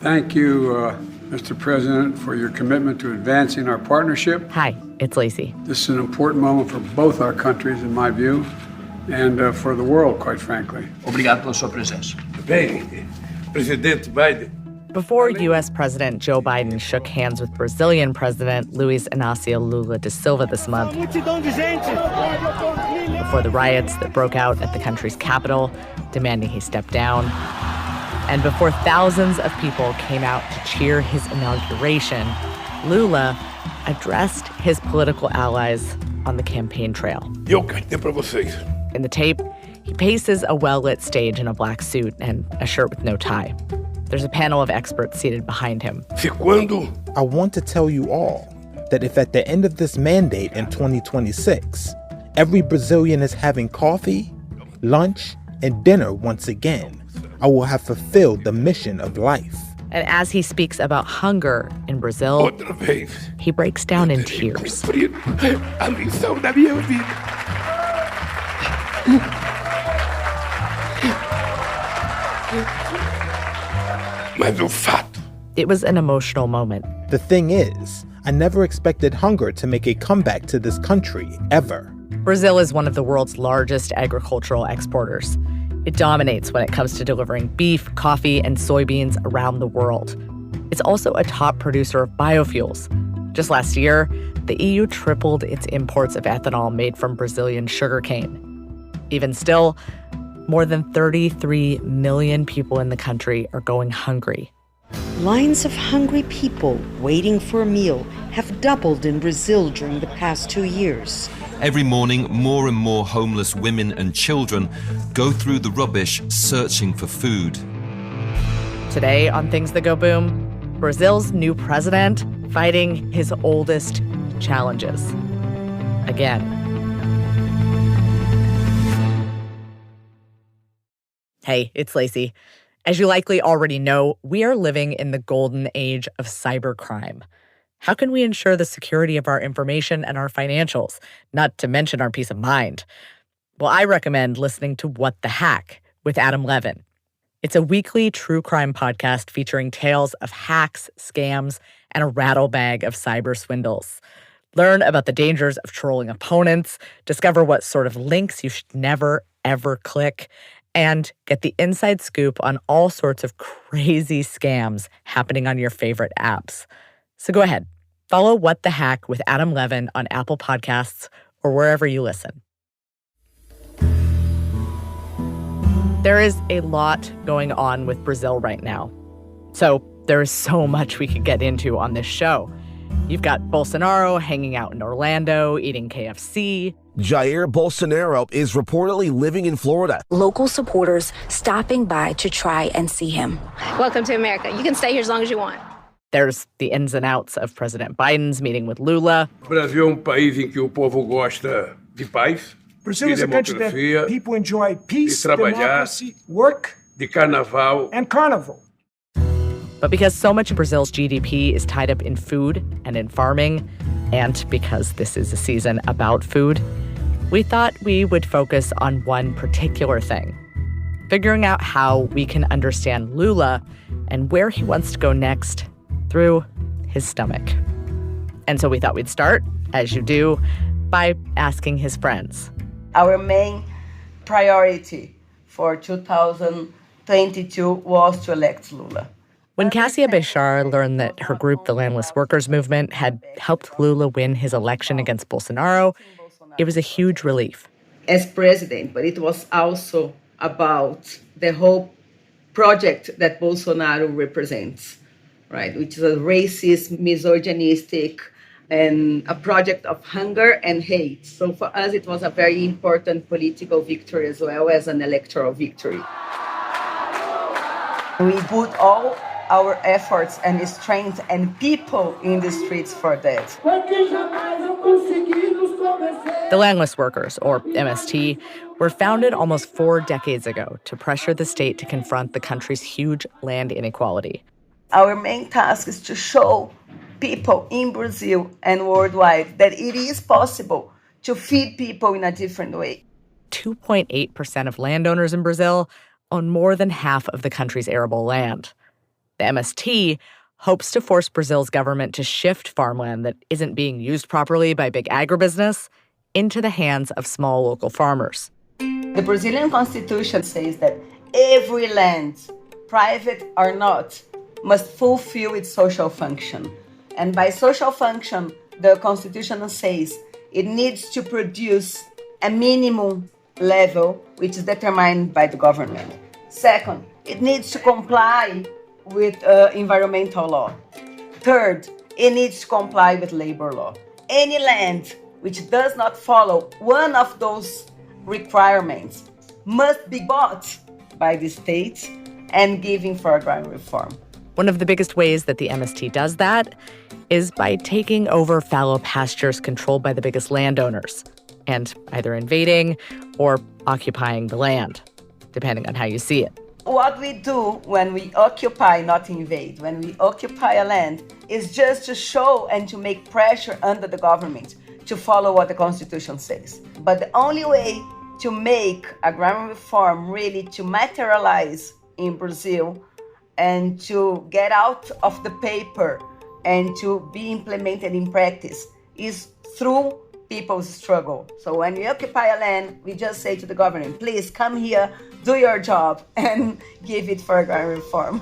Thank you, Mr. President, for your commitment to advancing our partnership. Hi, it's Lacey. This is an important moment for both our countries, in my view, and for the world, quite frankly. Obrigado pela sua presença. Bem, Presidente Biden. Before U.S. President Joe Biden shook hands with Brazilian President Luiz Inácio Lula da Silva this month, before the riots that broke out at the country's capital, demanding he step down, and before thousands of people came out to cheer his inauguration, Lula addressed his political allies on the campaign trail. In the tape, he paces a well-lit stage in a black suit and a shirt with no tie. There's a panel of experts seated behind him. I want to tell you all that if at the end of this mandate in 2026, every Brazilian is having coffee, lunch, and dinner once again, I will have fulfilled the mission of life. And as he speaks about hunger in Brazil, he breaks down in tears. It was an emotional moment. The thing is, I never expected hunger to make a comeback to this country, ever. Brazil is one of the world's largest agricultural exporters. It dominates when it comes to delivering beef, coffee, and soybeans around the world. It's also a top producer of biofuels. Just last year, the EU tripled its imports of ethanol made from Brazilian sugarcane. Even still, more than 33 million people in the country are going hungry. Lines of hungry people waiting for a meal have doubled in Brazil during the past 2 years. Every morning, more and more homeless women and children go through the rubbish searching for food. Today on Things That Go Boom, Brazil's new president fighting his oldest challenges. Again. Hey, it's Lacey. As you likely already know, we are living in the golden age of cybercrime. How can we ensure the security of our information and our financials, not to mention our peace of mind? Well, I recommend listening to What the Hack with Adam Levin. It's a weekly true crime podcast featuring tales of hacks, scams, and a rattlebag of cyber swindles. Learn about the dangers of trolling opponents, discover what sort of links you should never, ever click, and get the inside scoop on all sorts of crazy scams happening on your favorite apps. So go ahead, follow What the Hack with Adam Levin on Apple Podcasts or wherever you listen. There is a lot going on with Brazil right now. So there is so much we could get into on this show. You've got Bolsonaro hanging out in Orlando, eating KFC. Jair Bolsonaro is reportedly living in Florida. Local supporters stopping by to try and see him. Welcome to America. You can stay here as long as you want. There's the ins and outs of President Biden's meeting with Lula. Brasil país em que o povo gosta de paz. Brazil is a country that people enjoy peace, democracy, work, de carnaval, and carnival. But because so much of Brazil's GDP is tied up in food and in farming, and because this is a season about food, we thought we would focus on one particular thing, figuring out how we can understand Lula and where he wants to go next through his stomach. And so we thought we'd start, as you do, by asking his friends. Our main priority for 2022 was to elect Lula. When Cassia Bechara learned that her group, the Landless Workers Movement, had helped Lula win his election against Bolsonaro, it was a huge relief. As president, but it was also about the whole project that Bolsonaro represents, right? Which is a racist, misogynistic, and a project of hunger and hate. So for us, it was a very important political victory as well as an electoral victory. We put all our efforts and strength and people in the streets for that. The Landless Workers, or MST, were founded almost 4 decades ago to pressure the state to confront the country's huge land inequality. Our main task is to show people in Brazil and worldwide that it is possible to feed people in a different way. 2.8% of landowners in Brazil own more than half of the country's arable land. The MST hopes to force Brazil's government to shift farmland that isn't being used properly by big agribusiness into the hands of small local farmers. The Brazilian Constitution says that every land, private or not, must fulfill its social function. And by social function, the Constitution says it needs to produce a minimum level which is determined by the government. Second, it needs to comply with environmental law. Third, it needs to comply with labor law. Any land which does not follow one of those requirements must be bought by the state and given for agrarian reform. One of the biggest ways that the MST does that is by taking over fallow pastures controlled by the biggest landowners and either invading or occupying the land, depending on how you see it. What we do when we occupy, not invade, when we occupy a land, is just to show and to make pressure under the government to follow what the Constitution says. But the only way to make agrarian reform really to materialize in Brazil and to get out of the paper and to be implemented in practice is through people's struggle. So when we occupy a land, we just say to the government, please come here, do your job, and give it for agrarian reform.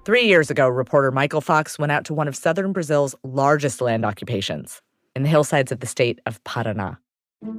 3 years ago, reporter Michael Fox went out to one of southern Brazil's largest land occupations in the hillsides of the state of Paraná.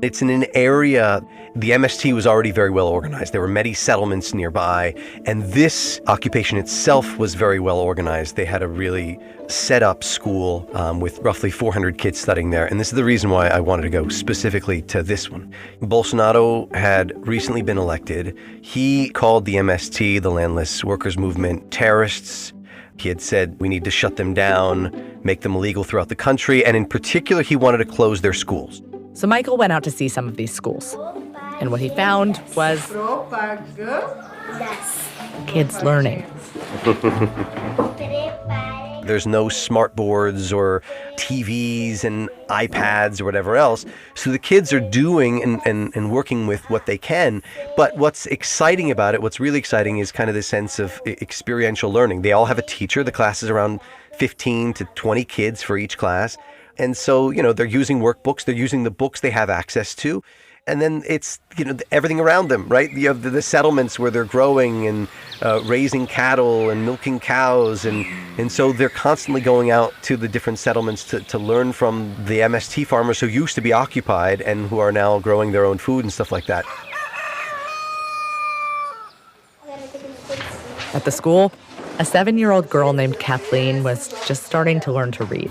It's in an area, the MST was already very well organized. There were many settlements nearby, and this occupation itself was very well organized. They had a really set up school with roughly 400 kids studying there, and this is the reason why I wanted to go specifically to this one. Bolsonaro had recently been elected. He called the MST, the Landless Workers Movement, terrorists. He had said we need to shut them down, make them illegal throughout the country, and in particular, he wanted to close their schools. So Michael went out to see some of these schools. And what he found was kids learning. There's no smart boards or TVs and iPads or whatever else. So the kids are doing and working with what they can. But what's exciting about it, what's really exciting is kind of the sense of experiential learning. They all have a teacher. The class is around 15 to 20 kids for each class. And so, they're using workbooks, they're using the books they have access to. And then it's, everything around them, right? You have the settlements where they're growing and raising cattle and milking cows. And so they're constantly going out to the different settlements to learn from the MST farmers who used to be occupied and who are now growing their own food and stuff like that. At the school, a 7-year-old girl named Kathleen was just starting to learn to read.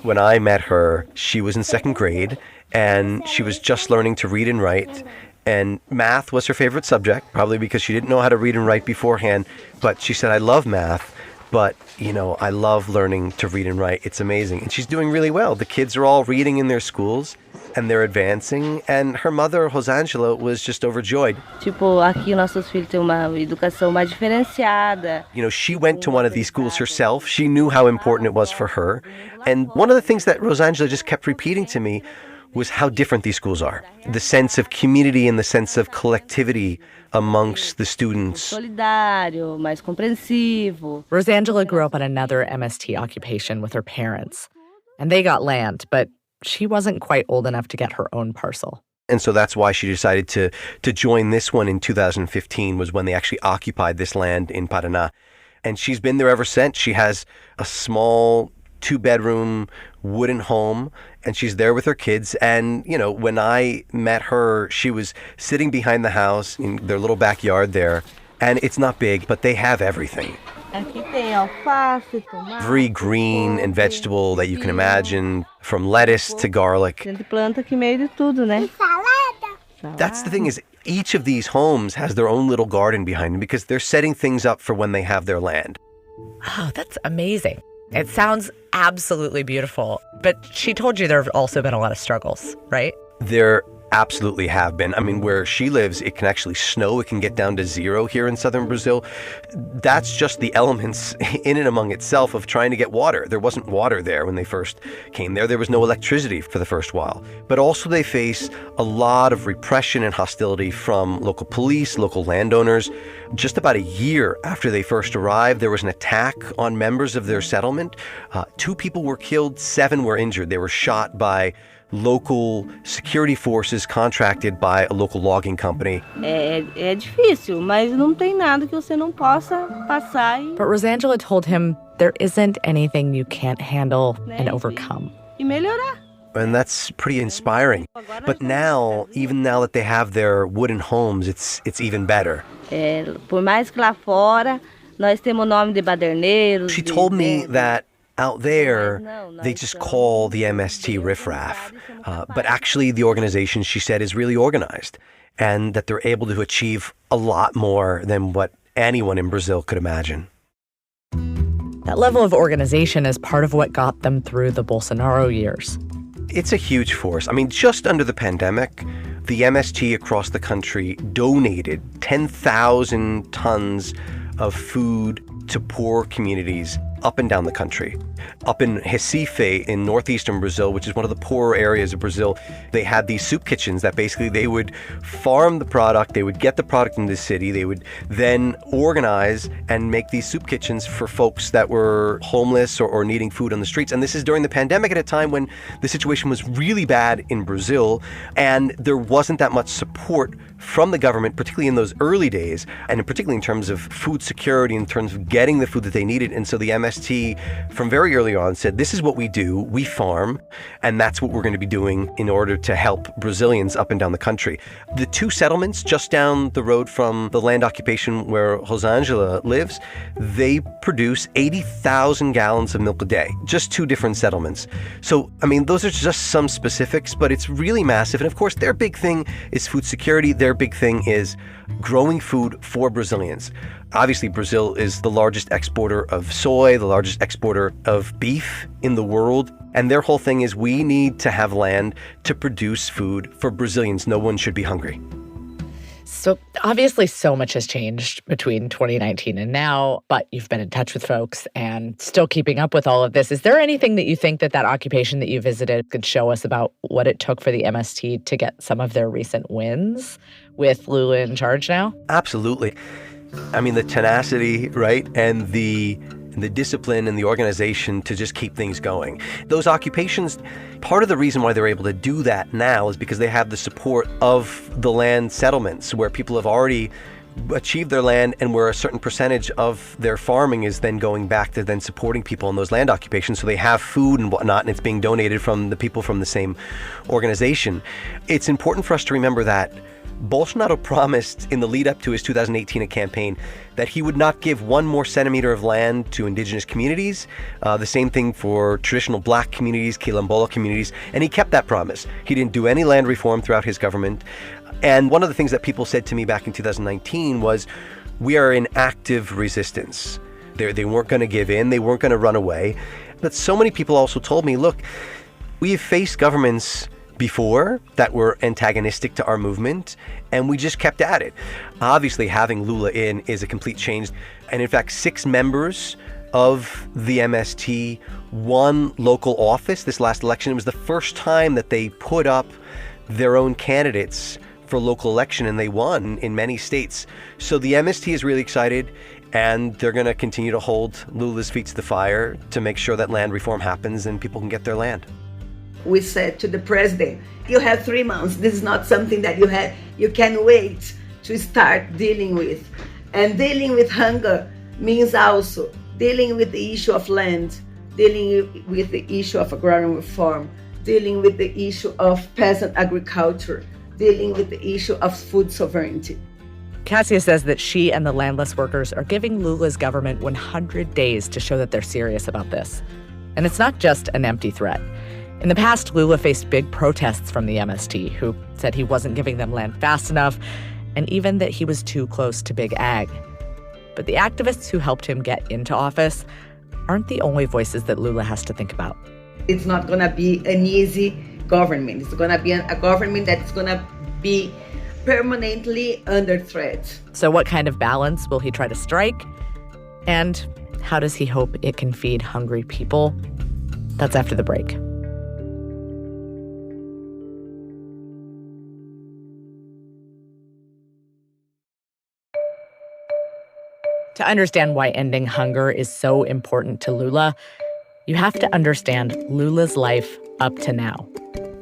When I met her, she was in second grade, and she was just learning to read and write. And math was her favorite subject, probably because she didn't know how to read and write beforehand. But she said, I love math, but, I love learning to read and write. It's amazing. And she's doing really well. The kids are all reading in their schools, and they're advancing. And her mother, Rosângela, was just overjoyed. She went to one of these schools herself. She knew how important it was for her. And one of the things that Rosângela just kept repeating to me was how different these schools are. The sense of community and the sense of collectivity amongst the students. Rosângela grew up on another MST occupation with her parents. And they got land, but she wasn't quite old enough to get her own parcel. And so that's why she decided to join this one in 2015, was when they actually occupied this land in Paraná. And she's been there ever since. She has a small 2-bedroom wooden home, and she's there with her kids. And, when I met her, she was sitting behind the house in their little backyard there. And it's not big, but they have everything. Every green and vegetable that you can imagine, from lettuce to garlic. That's the thing, is each of these homes has their own little garden behind them because they're setting things up for when they have their land. Oh, that's amazing. It sounds absolutely beautiful. But she told you there have also been a lot of struggles, right? There absolutely have been. I mean, where she lives, it can actually snow. It can get down to 0 here in southern Brazil. That's just the elements in and among itself of trying to get water. There wasn't water there when they first came there. There was no electricity for the first while. But also they face a lot of repression and hostility from local police, local landowners. Just about a year after they first arrived, there was an attack on members of their settlement. 2 people were killed, 7 were injured. They were shot by local security forces contracted by a local logging company. É difícil, mas não tem nada que você não possa passar. But Rosangela told him there isn't anything you can't handle and overcome. E melhorar. And that's pretty inspiring. But now, even now that they have their wooden homes, it's even better. Por mais que lá fora nós temos o nome de baderneiros. She told me that out there, they just call the MST riffraff. But actually, the organization, she said, is really organized and that they're able to achieve a lot more than what anyone in Brazil could imagine. That level of organization is part of what got them through the Bolsonaro years. It's a huge force. I mean, just under the pandemic, the MST across the country donated 10,000 tons of food to poor communities up and down the country. Up in Recife in northeastern Brazil, which is one of the poorer areas of Brazil, they had these soup kitchens that basically they would farm the product, they would get the product into the city, they would then organize and make these soup kitchens for folks that were homeless or needing food on the streets. And this is during the pandemic at a time when the situation was really bad in Brazil and there wasn't that much support from the government, particularly in those early days, and particularly in terms of food security, in terms of getting the food that they needed. And so the MST from very early on said, this is what we do, we farm, and that's what we're going to be doing in order to help Brazilians up and down the country. The 2 settlements just down the road from the land occupation where Rosangela lives, they produce 80,000 gallons of milk a day, just 2 different settlements. So, I mean, those are just some specifics, but it's really massive. And of course, their big thing is food security. Their big thing is growing food for Brazilians. Obviously, Brazil is the largest exporter of soy, the largest exporter of beef in the world. And their whole thing is we need to have land to produce food for Brazilians. No one should be hungry. So obviously so much has changed between 2019 and now, but you've been in touch with folks and still keeping up with all of this. Is there anything that you think that occupation that you visited could show us about what it took for the MST to get some of their recent wins with Lula in charge now? Absolutely. I mean, the tenacity, right, and the discipline and the organization to just keep things going. Those occupations, part of the reason why they're able to do that now is because they have the support of the land settlements where people have already achieved their land and where a certain percentage of their farming is then going back to then supporting people in those land occupations. So they have food and whatnot, and it's being donated from the people from the same organization. It's important for us to remember that Bolsonaro promised in the lead up to his 2018 campaign that he would not give 1 more centimeter of land to indigenous communities. The same thing for traditional black communities, quilombola communities, and he kept that promise. He didn't do any land reform throughout his government. And one of the things that people said to me back in 2019 was, we are in active resistance. They weren't going to give in, they weren't going to run away. But so many people also told me, look, we've faced governments before that were antagonistic to our movement, and we just kept at it. Obviously, having Lula in is a complete change. And in fact, 6 members of the MST won local office this last election. It was the first time that they put up their own candidates for local election, and they won in many states. So the MST is really excited, and they're going to continue to hold Lula's feet to the fire to make sure that land reform happens and people can get their land. We said to the president, you have 3 months. This is not something that you can wait to start dealing with. And dealing with hunger means also dealing with the issue of land, dealing with the issue of agrarian reform, dealing with the issue of peasant agriculture, dealing with the issue of food sovereignty. Cassia says that she and the landless workers are giving Lula's government 100 days to show that they're serious about this. And it's not just an empty threat. In the past, Lula faced big protests from the MST, who said he wasn't giving them land fast enough, and even that he was too close to big ag. But the activists who helped him get into office aren't the only voices that Lula has to think about. It's not going to be an easy government. It's going to be a government that's going to be permanently under threat. So what kind of balance will he try to strike? And how does he hope it can feed hungry people? That's after the break. To understand why ending hunger is so important to Lula, you have to understand Lula's life up to now.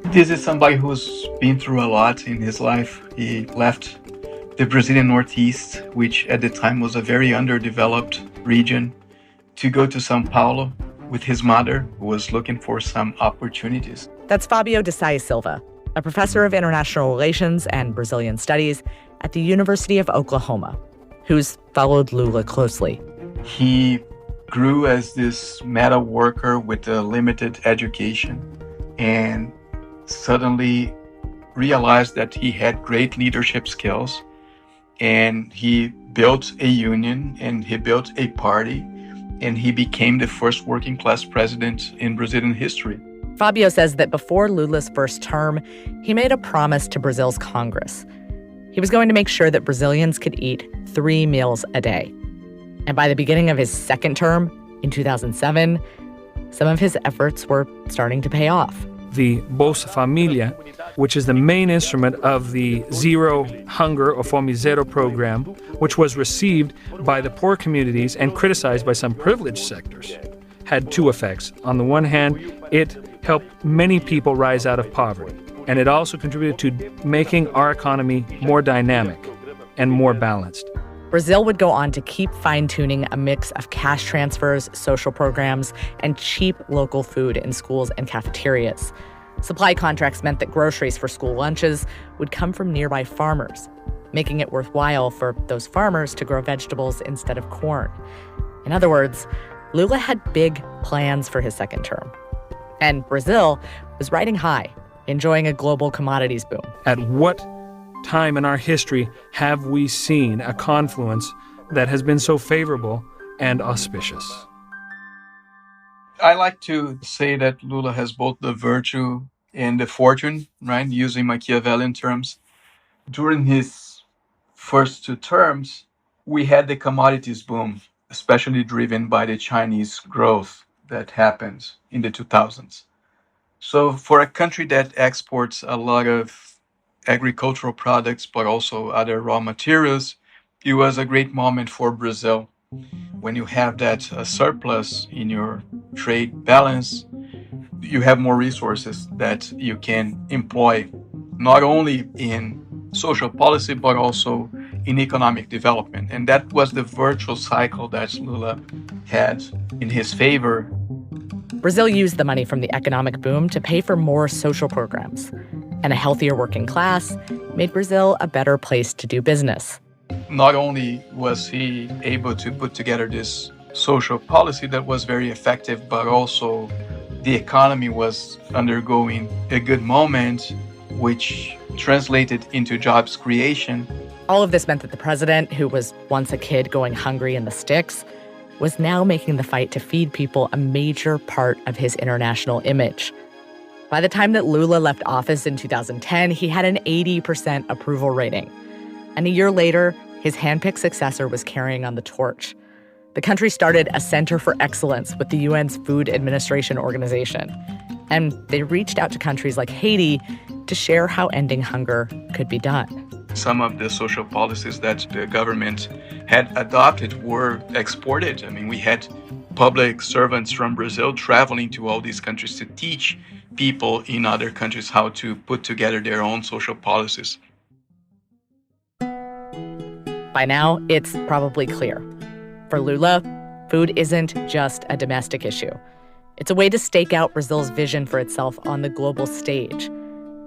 This is somebody who's been through a lot in his life. He left the Brazilian Northeast, which at the time was a very underdeveloped region, to go to São Paulo with his mother, who was looking for some opportunities. That's Fabio de Silva, a professor of international relations and Brazilian studies at the University of Oklahoma, who's followed Lula closely. He grew as this metal worker with a limited education and suddenly realized that he had great leadership skills, and he built a union and he built a party, and he became the first working class president in Brazilian history. Fabio says that before Lula's first term, he made a promise to Brazil's Congress. He was going to make sure that Brazilians could eat 3 meals a day. And by the beginning of his second term, in 2007, some of his efforts were starting to pay off. The Bolsa Familia, which is the main instrument of the Zero Hunger or Fome Zero program, which was received by the poor communities and criticized by some privileged sectors, had two effects. On the one hand, it helped many people rise out of poverty, and it also contributed to making our economy more dynamic and more balanced. Brazil would go on to keep fine-tuning a mix of cash transfers, social programs, and cheap local food in schools and cafeterias. Supply contracts meant that groceries for school lunches would come from nearby farmers, making it worthwhile for those farmers to grow vegetables instead of corn. In other words, Lula had big plans for his second term. And Brazil was riding high, enjoying a global commodities boom. At what time in our history have we seen a confluence that has been so favorable and auspicious? I like to say that Lula has both the virtue and the fortune, right? Using Machiavellian terms. During his first 2 terms, we had the commodities boom, especially driven by the Chinese growth that happened in the 2000s. So for a country that exports a lot of agricultural products, but also other raw materials, it was a great moment for Brazil. When you have that surplus in your trade balance, you have more resources that you can employ, not only in social policy, but also in economic development. And that was the virtuous cycle that Lula had in his favor. Brazil used the money from the economic boom to pay for more social programs. And a healthier working class made Brazil a better place to do business. Not only was he able to put together this social policy that was very effective, but also the economy was undergoing a good moment, which translated into jobs creation. All of this meant that the president, who was once a kid going hungry in the sticks, was now making the fight to feed people a major part of his international image. By the time that Lula left office in 2010, he had an 80% approval rating. And a year later, his handpicked successor was carrying on the torch. The country started a Center for Excellence with the UN's Food Administration Organization. And they reached out to countries like Haiti to share how ending hunger could be done. Some of the social policies that the government had adopted were exported. I mean, we had public servants from Brazil traveling to all these countries to teach people in other countries how to put together their own social policies. By now, it's probably clear. For Lula, food isn't just a domestic issue. It's a way to stake out Brazil's vision for itself on the global stage.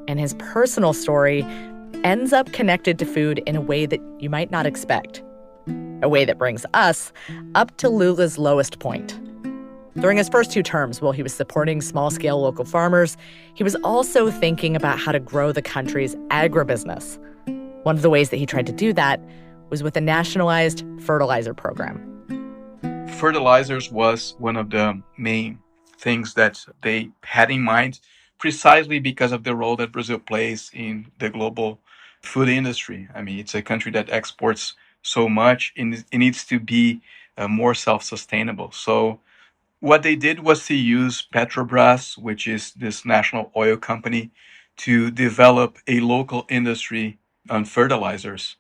And his personal story ends up connected to food in a way that you might not expect. A way that brings us up to Lula's lowest point. During his first 2 terms, while he was supporting small-scale local farmers, he was also thinking about how to grow the country's agribusiness. One of the ways that he tried to do that was with a nationalized fertilizer program. Fertilizers was one of the main things that they had in mind precisely because of the role that Brazil plays in the global food industry. I mean, it's a country that exports so much, and it needs to be more self-sustainable. So what they did was to use Petrobras, which is this national oil company, to develop a local industry on fertilizers.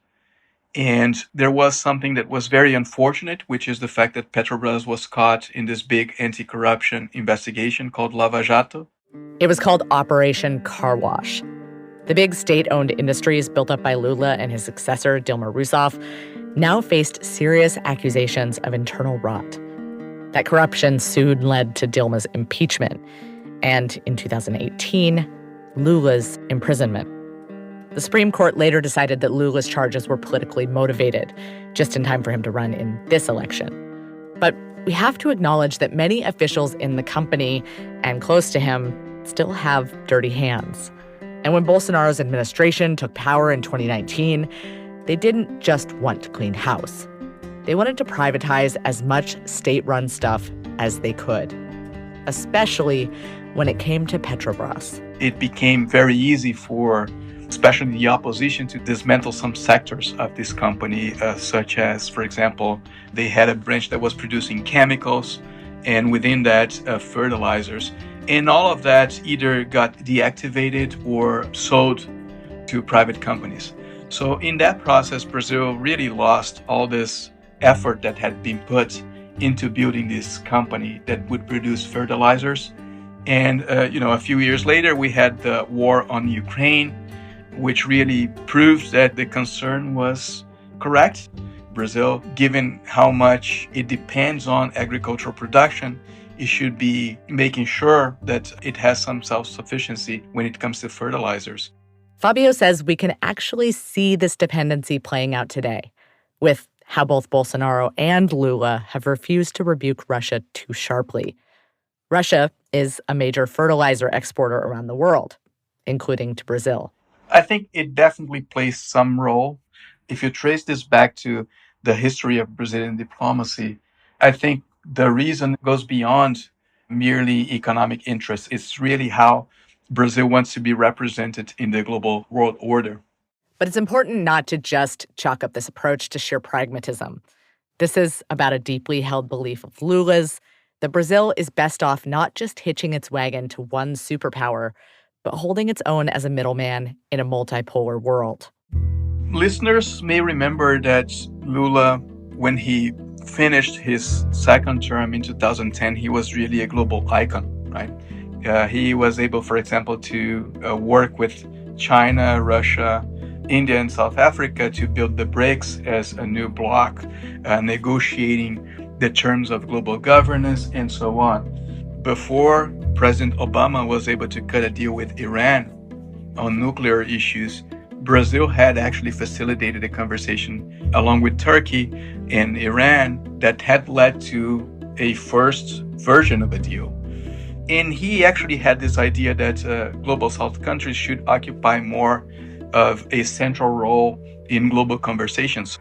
And there was something that was very unfortunate, which is the fact that Petrobras was caught in this big anti-corruption investigation called Lava Jato. It was called Operation Car Wash. The big state-owned industries built up by Lula and his successor, Dilma Rousseff, now faced serious accusations of internal rot. That corruption soon led to Dilma's impeachment, and in 2018, Lula's imprisonment. The Supreme Court later decided that Lula's charges were politically motivated, just in time for him to run in this election. But we have to acknowledge that many officials in the company and close to him still have dirty hands. And when Bolsonaro's administration took power in 2019, they didn't just want to clean house. They wanted to privatize as much state-run stuff as they could, especially when it came to Petrobras. It became very easy for especially the opposition to dismantle some sectors of this company, such as, for example, they had a branch that was producing chemicals, and within that, fertilizers. And all of that either got deactivated or sold to private companies. So in that process, Brazil really lost all this effort that had been put into building this company that would produce fertilizers. And, a few years later, we had the war on Ukraine, which really proved that the concern was correct. Brazil, given how much it depends on agricultural production, it should be making sure that it has some self-sufficiency when it comes to fertilizers. Fabio says we can actually see this dependency playing out today, with how both Bolsonaro and Lula have refused to rebuke Russia too sharply. Russia is a major fertilizer exporter around the world, including to Brazil. I think it definitely plays some role. If you trace this back to the history of Brazilian diplomacy, I think the reason goes beyond merely economic interests. It's really how Brazil wants to be represented in the global world order. But it's important not to just chalk up this approach to sheer pragmatism. This is about a deeply held belief of Lula's that Brazil is best off not just hitching its wagon to one superpower, but holding its own as a middleman in a multipolar world. Listeners may remember that Lula, when he finished his second term in 2010, he was really a global icon, right? He was able, for example, to work with China, Russia, India, and South Africa to build the BRICS as a new bloc, negotiating the terms of global governance and so on. Before President Obama was able to cut a deal with Iran on nuclear issues, Brazil had actually facilitated a conversation along with Turkey and Iran that had led to a first version of a deal. And he actually had this idea that global South countries should occupy more of a central role in global conversations.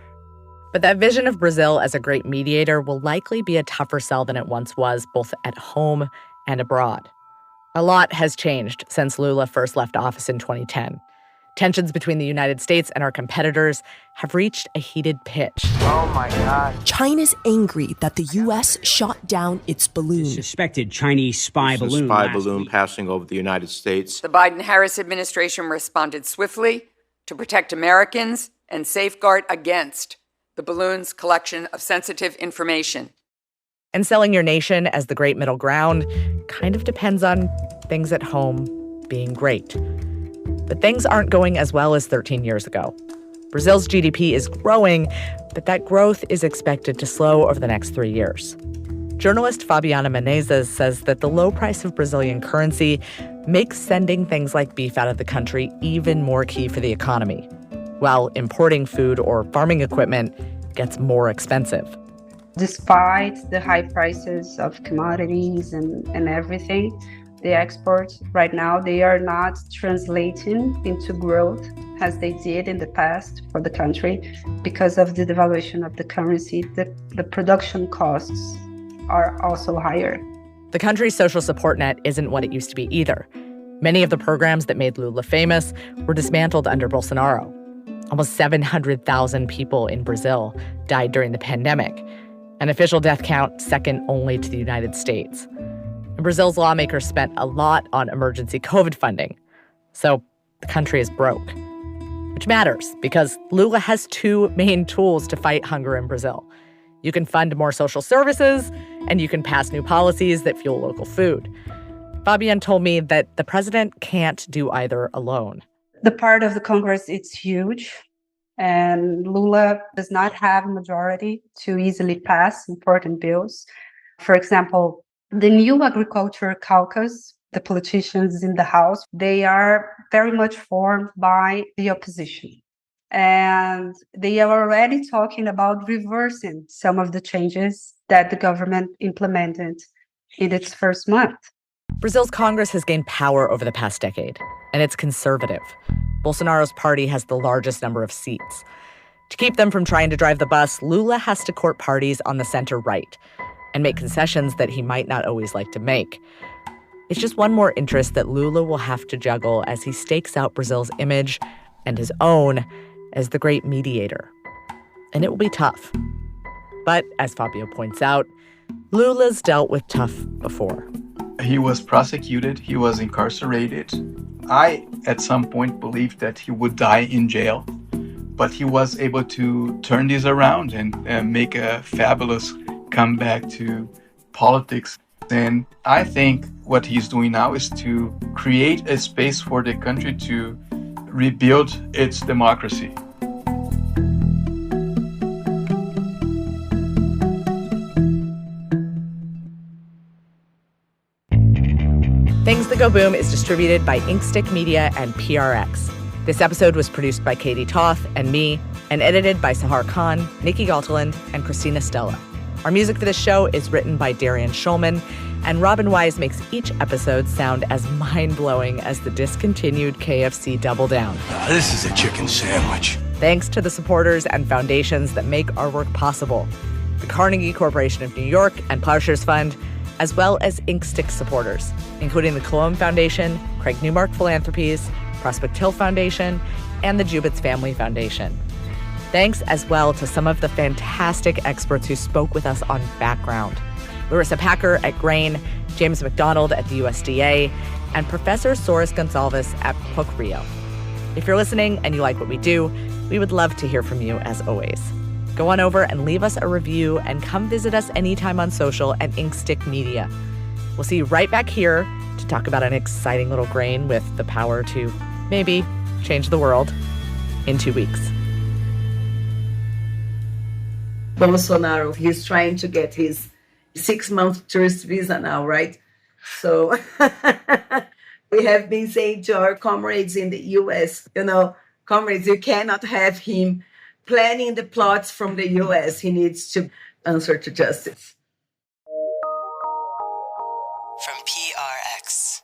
But that vision of Brazil as a great mediator will likely be a tougher sell than it once was, both at home and abroad. A lot has changed since Lula first left office in 2010. Tensions between the United States and our competitors have reached a heated pitch. Oh my God. China's angry that the U.S. shot down its balloon. Suspected Chinese spy balloon. Spy balloon passing over the United States. The Biden-Harris administration responded swiftly to protect Americans and safeguard against the balloon's collection of sensitive information. And selling your nation as the great middle ground kind of depends on things at home being great. But things aren't going as well as 13 years ago. Brazil's GDP is growing, but that growth is expected to slow over the next 3 years. Journalist Fabiane Menezes says that the low price of Brazilian currency makes sending things like beef out of the country even more key for the economy, while importing food or farming equipment gets more expensive. Despite the high prices of commodities and everything, the exports right now, they are not translating into growth as they did in the past for the country because of the devaluation of the currency. The production costs are also higher. The country's social support net isn't what it used to be either. Many of the programs that made Lula famous were dismantled under Bolsonaro. Almost 700,000 people in Brazil died during the pandemic, an official death count second only to the United States. And Brazil's lawmakers spent a lot on emergency COVID funding. So the country is broke, which matters because Lula has two main tools to fight hunger in Brazil. You can fund more social services, and you can pass new policies that fuel local food. Fabiane told me that the president can't do either alone. The part of the Congress is huge, and Lula does not have a majority to easily pass important bills. For example, the new agriculture caucus, the politicians in the House, they are very much formed by the opposition. And they are already talking about reversing some of the changes that the government implemented in its first month. Brazil's Congress has gained power over the past decade, and it's conservative. Bolsonaro's party has the largest number of seats. To keep them from trying to drive the bus, Lula has to court parties on the center-right and make concessions that he might not always like to make. It's just one more interest that Lula will have to juggle as he stakes out Brazil's image and his own as the great mediator. And it will be tough. But as Fabio points out, Lula's dealt with tough before. He was prosecuted, he was incarcerated. I, at some point, believed that he would die in jail, but he was able to turn this around and make a fabulous comeback to politics. And I think what he's doing now is to create a space for the country to rebuild its democracy. Things That Go Boom is distributed by Inkstick Media and PRX. This episode was produced by Katie Toth and me, and edited by Sahar Khan, Nikki Galteland, and Christina Stella. Our music for this show is written by Darian Schulman, and Robin Wise makes each episode sound as mind-blowing as the discontinued KFC Double Down. This is a chicken sandwich. Thanks to the supporters and foundations that make our work possible. The Carnegie Corporation of New York and Plowshares Fund, as well as Inkstick supporters, including the Cologne Foundation, Craig Newmark Philanthropies, Prospect Hill Foundation, and the Jubitz Family Foundation. Thanks as well to some of the fantastic experts who spoke with us on background. Larissa Packer at Grain, James McDonald at the USDA, and Professor Soros Gonçalves at PUC Rio. If you're listening and you like what we do, we would love to hear from you as always. Go on over and leave us a review and come visit us anytime on social at Inkstick Media. We'll see you right back here to talk about an exciting little grain with the power to maybe change the world in 2 weeks. Bolsonaro, he's trying to get his 6-month tourist visa now, right? So we have been saying to our comrades in the US, comrades, you cannot have him planning the plots from the US. He needs to answer to justice. From PRX.